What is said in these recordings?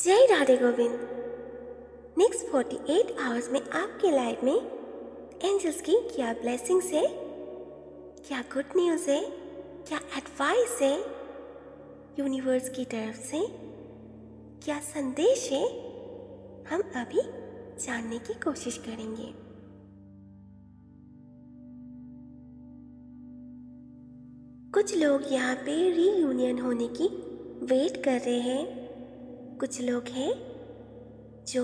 जय Radhe Govind. Next 48 hours में आपके लाइफ में एंजल्स की क्या ब्लेसिंग्स है, क्या गुड न्यूज़ है, क्या एडवाइस है, यूनिवर्स की तरफ से क्या संदेश है, हम अभी जानने की कोशिश करेंगे। कुछ लोग यहाँ पे रीयूनियन होने की वेट कर रहे हैं। कुछ लोग हैं जो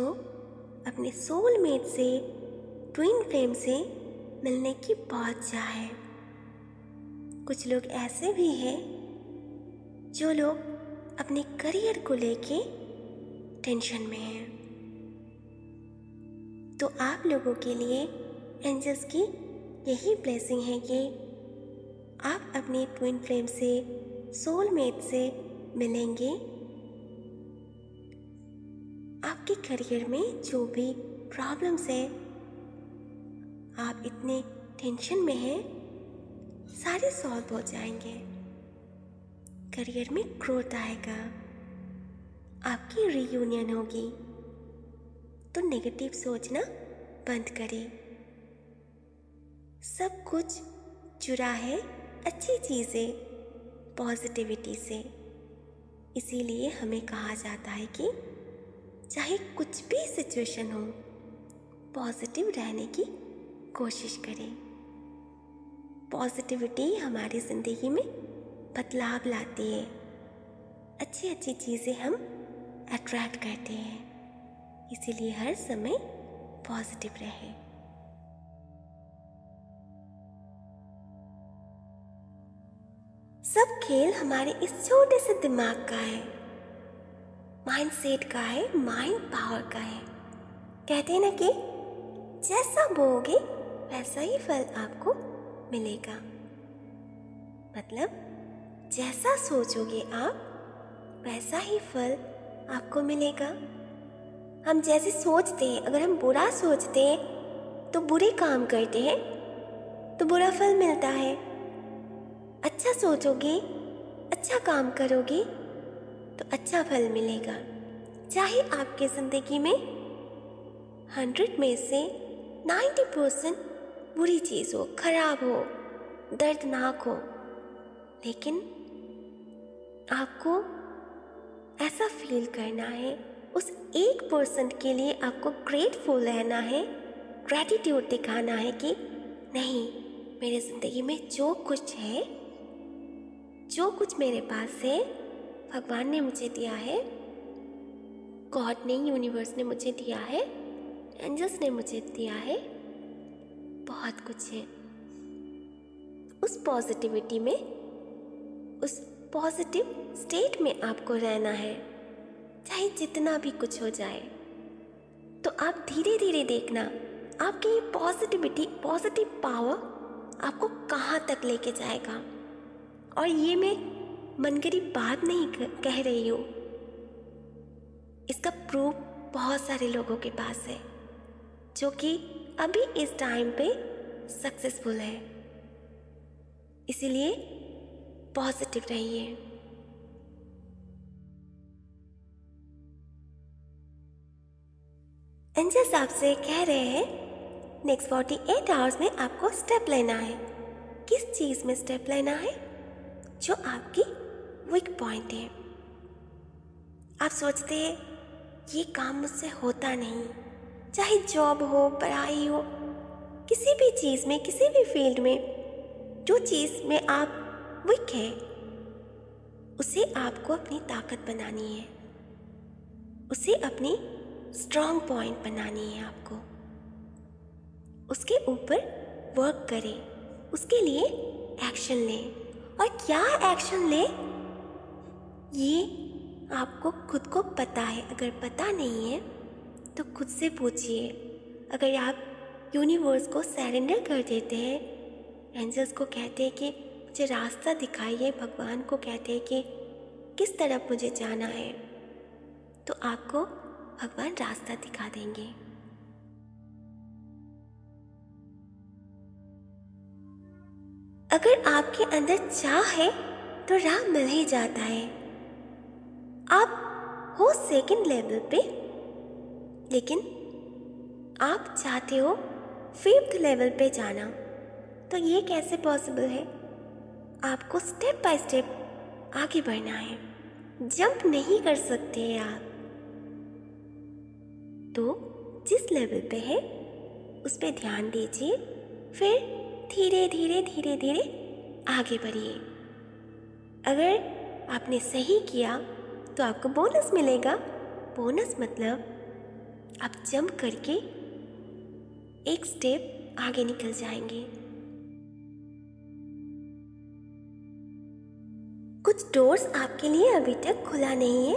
अपने सोलमेट से, ट्विन फ्लेम से मिलने की बहुत चाह है। कुछ लोग ऐसे भी हैं जो लोग अपने करियर को लेके टेंशन में हैं। तो आप लोगों के लिए एंजल्स की यही ब्लेसिंग है कि आप अपने ट्विन फ्लेम से, सोलमेट से मिलेंगे। आपके करियर में जो भी प्रॉब्लम्स है, आप इतने टेंशन में हैं, सारे सॉल्व हो जाएंगे। करियर में ग्रोथ आएगा, आपकी रीयूनियन होगी। तो नेगेटिव सोचना बंद करें। सब कुछ जुड़ा है अच्छी चीज़ें, पॉजिटिविटी से। इसीलिए हमें कहा जाता है कि चाहे कुछ भी सिचुएशन हो, पॉजिटिव रहने की कोशिश करें। पॉजिटिविटी हमारी ज़िंदगी में बदलाव लाती है। अच्छी अच्छी चीज़ें हम अट्रैक्ट करते हैं। इसीलिए हर समय पॉजिटिव रहें। सब खेल हमारे इस छोटे से दिमाग का है, माइंड सेट का है, माइंड पावर का है। कहते हैं ना कि जैसा बोओगे वैसा ही फल आपको मिलेगा। मतलब जैसा सोचोगे आप वैसा ही फल आपको मिलेगा। हम जैसे सोचते हैं, अगर हम बुरा सोचते हैं तो बुरे काम करते हैं तो बुरा फल मिलता है। अच्छा सोचोगे, अच्छा काम करोगे तो अच्छा फल मिलेगा। चाहे आपके ज़िंदगी में 100 में से 90% बुरी चीज़ हो, खराब हो, दर्दनाक हो, लेकिन आपको ऐसा फील करना है, उस 1% के लिए आपको ग्रेटफुल रहना है, ग्रैटिट्यूड दिखाना है कि नहीं, मेरे ज़िंदगी में जो कुछ है, जो कुछ मेरे पास है, भगवान ने मुझे दिया है, गॉड ने, यूनिवर्स ने मुझे दिया है, एंजल्स ने मुझे दिया है, बहुत कुछ है। उस पॉजिटिविटी में, उस पॉजिटिव स्टेट में आपको रहना है। चाहे जितना भी कुछ हो जाए, तो आप धीरे धीरे देखना आपकी ये पॉजिटिविटी, पॉजिटिव पावर आपको कहाँ तक लेके जाएगा। और ये मैं मनगढ़ी बात नहीं कह रही हूँ, इसका प्रूफ बहुत सारे लोगों के पास है जो कि अभी इस टाइम पे सक्सेसफुल है। इसीलिए पॉजिटिव रहिए। एंजल्स आपसे कह रहे हैं नेक्स्ट 48 आवर्स में आपको स्टेप लेना है। किस चीज़ में स्टेप लेना है? जो आपकी वीक पॉइंट है। आप सोचते हैं ये काम मुझसे होता नहीं, चाहे जॉब हो, पढ़ाई हो, किसी भी चीज़ में, किसी भी फील्ड में, जो चीज़ में आप वीक है उसे आपको अपनी ताकत बनानी है, उसे अपनी स्ट्रॉन्ग पॉइंट बनानी है। आपको उसके ऊपर वर्क करें, उसके लिए एक्शन लें। और क्या एक्शन ले, ये आपको खुद को पता है। अगर पता नहीं है तो खुद से पूछिए। अगर आप यूनिवर्स को सरेंडर कर देते हैं, एंजल्स को कहते हैं कि मुझे रास्ता दिखाइए, भगवान को कहते हैं कि किस तरफ मुझे जाना है, तो आपको भगवान रास्ता दिखा देंगे। अगर आपके अंदर चाह है तो राह मिल ही जाता है। आप हो सेकंड लेवल पे, लेकिन आप चाहते हो फिफ्थ लेवल पे जाना, तो ये कैसे पॉसिबल है? आपको स्टेप बाय स्टेप आगे बढ़ना है, जंप नहीं कर सकते आप। तो जिस लेवल पे है उस पे ध्यान दीजिए, फिर धीरे धीरे धीरे धीरे आगे बढ़िए। अगर आपने सही किया तो आपको बोनस मिलेगा। बोनस मतलब आप जंप करके एक स्टेप आगे निकल जाएंगे। कुछ डोर्स आपके लिए अभी तक खुला नहीं है।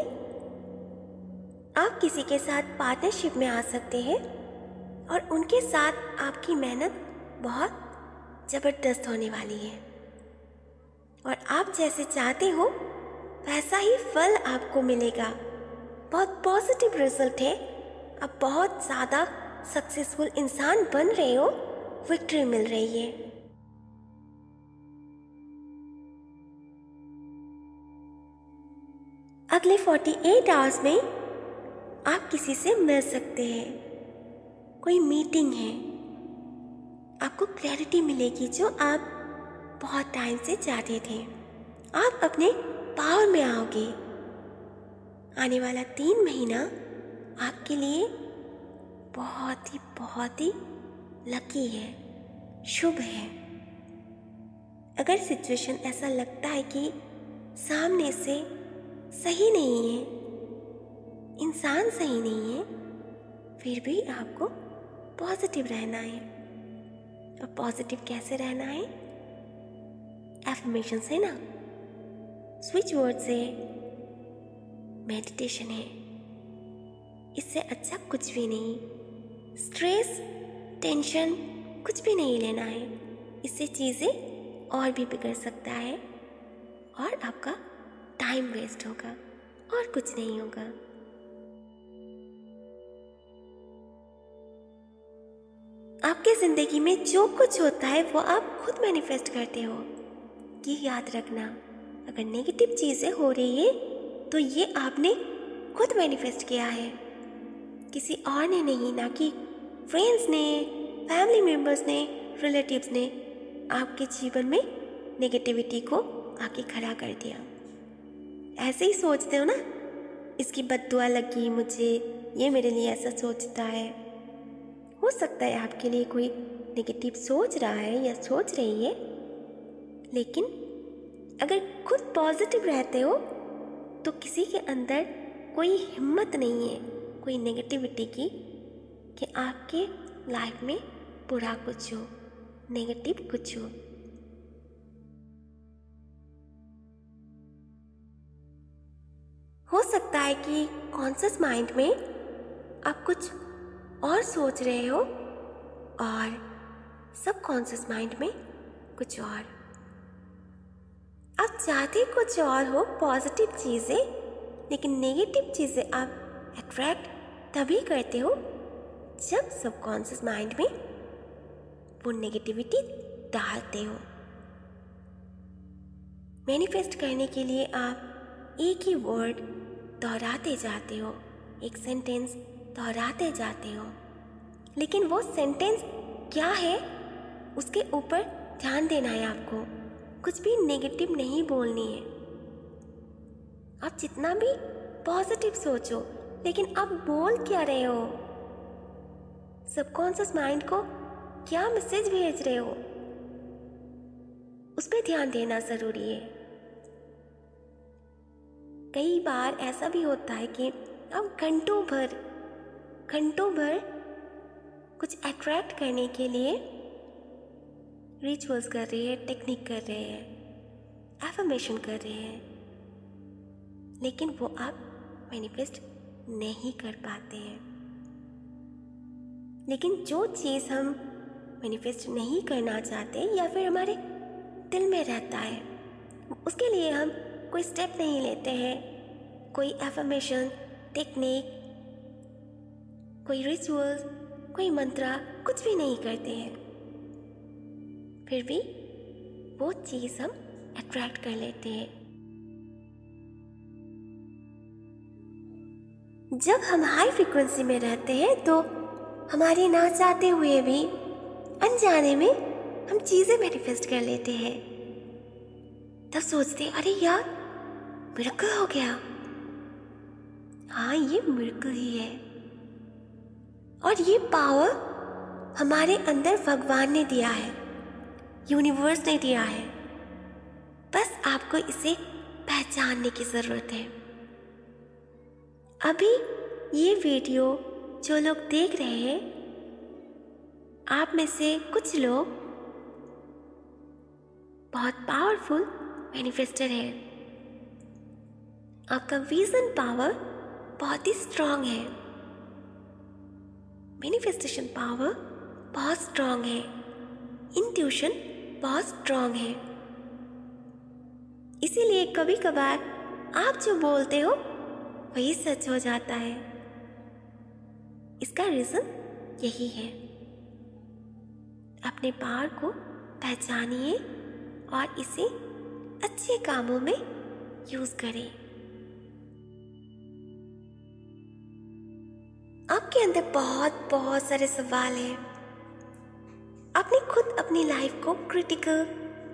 आप किसी के साथ पार्टनरशिप में आ सकते हैं और उनके साथ आपकी मेहनत बहुत ज़बरदस्त होने वाली है, और आप जैसे चाहते हो वैसा ही फल आपको मिलेगा। बहुत पॉजिटिव रिजल्ट है। आप बहुत ज़्यादा सक्सेसफुल इंसान बन रहे हो, विक्ट्री मिल रही है। अगले 48 आवर्स में आप किसी से मिल सकते हैं, कोई मीटिंग है, आपको क्लैरिटी मिलेगी जो आप बहुत टाइम से चाहते थे। आप अपने पावर में आओगे। आने वाला 3 महीना आपके लिए बहुत ही लकी है, शुभ है। अगर सिचुएशन ऐसा लगता है कि सामने से सही नहीं है, इंसान सही नहीं है, फिर भी आपको पॉजिटिव रहना है। और पॉजिटिव कैसे रहना है? एफर्मेशन है ना, स्विच वर्ड से, मेडिटेशन है। इससे अच्छा कुछ भी नहीं। स्ट्रेस, टेंशन कुछ भी नहीं लेना है। इससे चीज़ें और भी बिगड़ सकता है और आपका टाइम वेस्ट होगा और कुछ नहीं होगा। आपके ज़िंदगी में जो कुछ होता है वो आप खुद मैनिफेस्ट करते हो। ये याद रखना, अगर नेगेटिव चीज़ें हो रही है तो ये आपने खुद मैनिफेस्ट किया है, किसी और ने नहीं। ना कि फ्रेंड्स ने, फैमिली मेम्बर्स ने, रिलेटिव्स ने आपके जीवन में नेगेटिविटी को आके खड़ा कर दिया। ऐसे ही सोचते हो ना, इसकी बद्दुआ लगी मुझे, ये मेरे लिए ऐसा सोचता है। हो सकता है आपके लिए कोई नेगेटिव सोच रहा है या सोच रही है, लेकिन अगर खुद पॉजिटिव रहते हो तो किसी के अंदर कोई हिम्मत नहीं है कोई नेगेटिविटी की कि आपके लाइफ में बुरा कुछ हो, नेगेटिव कुछ हो सकता है कि कॉन्शियस माइंड में आप कुछ और सोच रहे हो और सबकॉन्शियस माइंड में कुछ और। आप चाहते कुछ और हो, पॉजिटिव चीज़ें, लेकिन नेगेटिव चीज़ें आप अट्रैक्ट तभी करते हो जब सबकॉन्शियस माइंड में वो नेगेटिविटी डालते हो। मैनिफेस्ट करने के लिए आप एक ही वर्ड दोहराते जाते हो, एक सेंटेंस दोहराते जाते हो, लेकिन वो सेंटेंस क्या है उसके ऊपर ध्यान देना है आपको। कुछ भी नेगेटिव नहीं बोलनी है। आप जितना भी पॉजिटिव सोचो, लेकिन आप बोल क्या रहे हो, सबकॉन्शियस माइंड को क्या मैसेज भेज रहे हो, उस पर ध्यान देना जरूरी है। कई बार ऐसा भी होता है कि आप घंटों भर कुछ अट्रैक्ट करने के लिए रिचुअल्स कर रहे हैं, टेक्निक कर रहे हैं, एफर्मेशन कर रहे हैं, लेकिन वो आप मैनिफेस्ट नहीं कर पाते हैं। लेकिन जो चीज़ हम मैनिफेस्ट नहीं करना चाहते या फिर हमारे दिल में रहता है, उसके लिए हम कोई स्टेप नहीं लेते हैं, कोई एफर्मेशन, टेक्निक, कोई रिचुअल्स, कोई मंत्रा, कुछ भी नहीं करते हैं, फिर भी वो चीज़ हम अट्रैक्ट कर लेते हैं। जब हम हाई फ्रिक्वेंसी में रहते हैं तो हमारे ना चाहते हुए भी अनजाने में हम चीज़ें मैनिफेस्ट कर लेते हैं। तब सोचते हैं अरे यार मिरेकल हो गया। हाँ, ये मिरेकल ही है। और ये पावर हमारे अंदर भगवान ने दिया है, यूनिवर्स ने दिया है। बस आपको इसे पहचानने की ज़रूरत है। अभी ये वीडियो जो लोग देख रहे हैं, आप में से कुछ लोग बहुत पावरफुल मैनिफेस्टर है। आपका विजन पावर बहुत ही स्ट्रांग है, मैनिफेस्टेशन पावर बहुत स्ट्रांग है, इंट्यूशन बहुत स्ट्रांग है। इसीलिए कभी कभार आप जो बोलते हो वही सच हो जाता है। इसका रीज़न यही है। अपने पावर को पहचानिए और इसे अच्छे कामों में यूज करें। आपके अंदर बहुत सारे सवाल हैं। आपने खुद अपनी लाइफ को क्रिटिकल,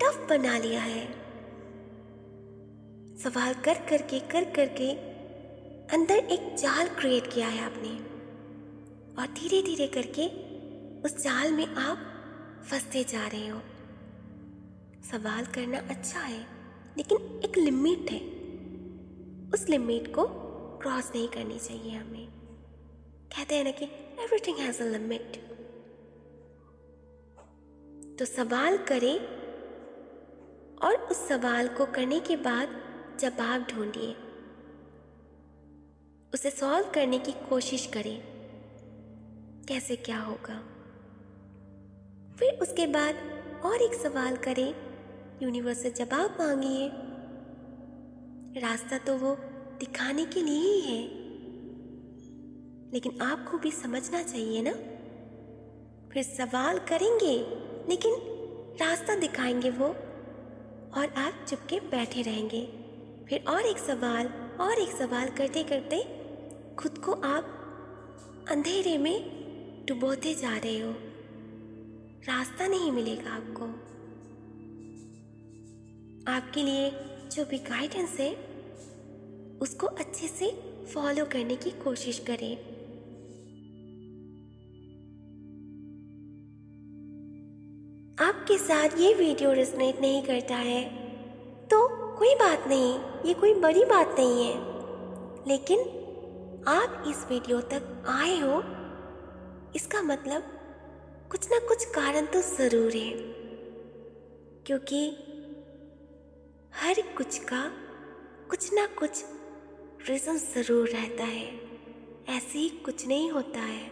टफ बना लिया है। सवाल कर करके अंदर एक जाल क्रिएट किया है आपने, और धीरे धीरे करके उस जाल में आप फंसते जा रहे हो। सवाल करना अच्छा है, लेकिन एक लिमिट है। उस लिमिट को क्रॉस नहीं करनी चाहिए हमें। कहते हैं ना कि एवरीथिंग हैज अ लिमिट। तो सवाल करें और उस सवाल को करने के बाद जवाब ढूंढिए, उसे सॉल्व करने की कोशिश करें, कैसे क्या होगा। फिर उसके बाद और एक सवाल करें, यूनिवर्स से जवाब मांगिए। रास्ता तो वो दिखाने के लिए ही है, लेकिन आपको भी समझना चाहिए ना। फिर सवाल करेंगे लेकिन रास्ता दिखाएंगे वो, और आप चुपके बैठे रहेंगे। फिर और एक सवाल करते करते खुद को आप अंधेरे में डुबोते जा रहे हो। रास्ता नहीं मिलेगा आपको। आपके लिए जो भी गाइडेंस है उसको अच्छे से फॉलो करने की कोशिश करें। आपके साथ ये वीडियो रेजोनेट नहीं करता है तो कोई बात नहीं, ये कोई बड़ी बात नहीं है। लेकिन आप इस वीडियो तक आए हो, इसका मतलब कुछ ना कुछ कारण तो ज़रूर है, क्योंकि हर कुछ का कुछ ना कुछ रीज़न ज़रूर रहता है। ऐसे ही कुछ नहीं होता है।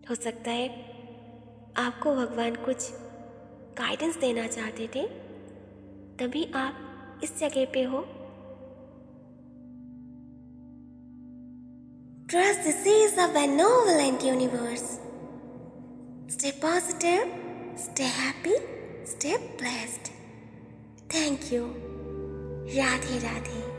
हो सकता है आपको भगवान कुछ गाइडेंस देना चाहते थे, तभी आप इस जगह पे हो। Trust this is a benevolent universe. Stay positive, stay happy, stay blessed. Thank you. Radhe Radhe.